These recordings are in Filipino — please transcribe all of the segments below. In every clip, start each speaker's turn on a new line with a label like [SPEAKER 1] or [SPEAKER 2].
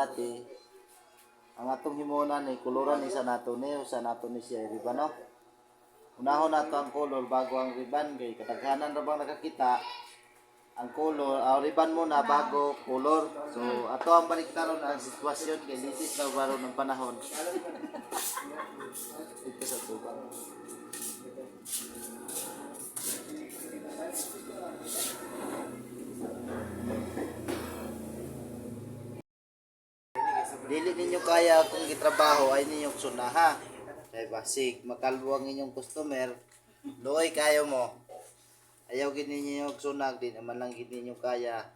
[SPEAKER 1] Dati, ang atong himunan ni kuluran ni sa nato ni siya riban no. Unahon nato ang color bago ang riban kay kadaghanan ra bang nakakita ang color riban muna bago color. So ato ang baliktaron ang sitwasyon kay litis na baro ng panahon. Ito sa tuban. Dili ninyo kaya kung gitrabaho ay ninyong sunaha. Kay basig makalbo ang inyong customer, luoy kayo mo. Ayaw gid ninyo sunag din naman lang gid ninyo kaya.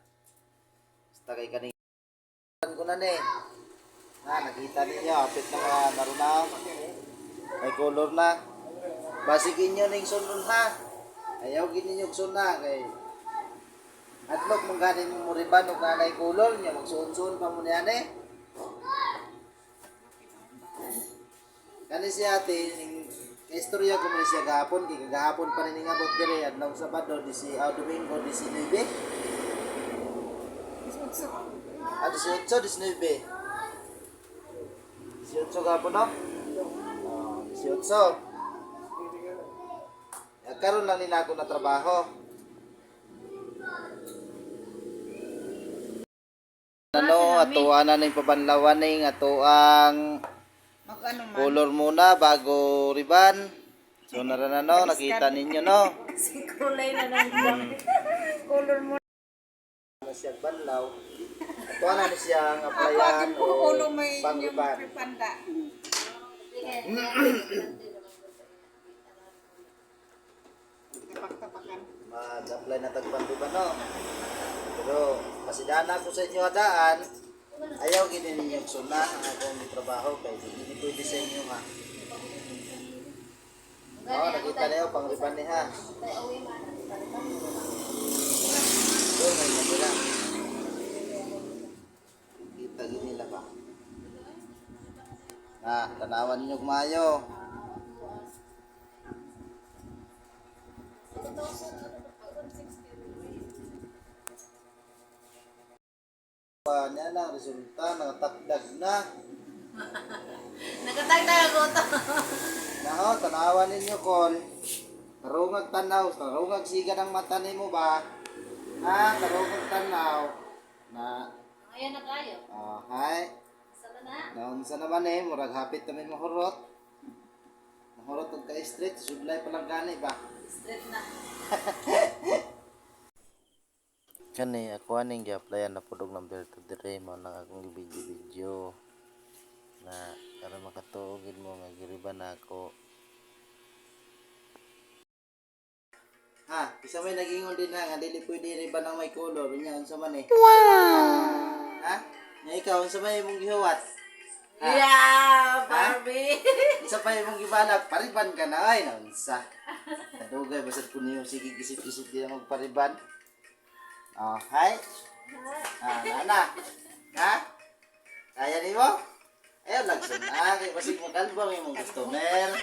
[SPEAKER 1] Basta kay kaning ko na ni. Nakita ninyo apit na mga narunaw. May color na. Basig inyo ning sunod ha. Ayaw gid ninyo sunag kay atlok mong ganin mo riban ug kanay color nya magsuon-suon pa mo niane. Kani si ate, istorya ko man siya gahapon, gahapon pa rin nga bot dire adlaw Sabado, Domingo 19. 18, 19. 18 gahapon no? 18. Karon lang nila ako na trabaho. Ano, ato ana ning pabanlawan ning ato ang color muna bago riban. So naranano, nakita ninyo no.
[SPEAKER 2] Si kulay na lang color mo.
[SPEAKER 1] Siya banlaw. Ato na ni siya ang applyan o pang-riban. Mag-apply na tagpang-riban no. Pero pasidana ko sa inyo hadaan. Ayaw gini ninyong suna ang akong trabaho kay hindi pwede sa inyo ha. Nakita niyo pang riban ni ha. So, may nabila. Kita gini lang ba? Tanawan niyo kumayo. Niya lang, resulta, nakatakdag na.
[SPEAKER 2] Nakatagdag ako to.
[SPEAKER 1] Naho, tanawan ninyo kon. Karungag tanaw, karungag siga ng mata nimo ba? Karungag tanaw.
[SPEAKER 2] Ayan na kayo.
[SPEAKER 1] Hi.
[SPEAKER 2] Saan na?
[SPEAKER 1] Naunsa naman murag hapit kami mahurot. Mahurot og ka street, sublay pa lang gani ba?
[SPEAKER 2] Straight na.
[SPEAKER 1] Kani ako aning gi-applyan na pudog number 2 dire mo nang akong video na para makatuog mo nga giriban ako. Isa may nagingon din nga dili pwede riban ang may color nya unsa man eh. Wow. Nya ikaw unsa may imong gihuwat?
[SPEAKER 2] Yeah, Barbie.
[SPEAKER 1] Unsa pa imong gibalak? Pariban ka na ay naunsa. Kadugay basad ko niyo sige isip-isip din magpariban. Hi. Nana. Kaya ni mo? Ayaw lang sana. Kaya basig mo kalbang yung customer.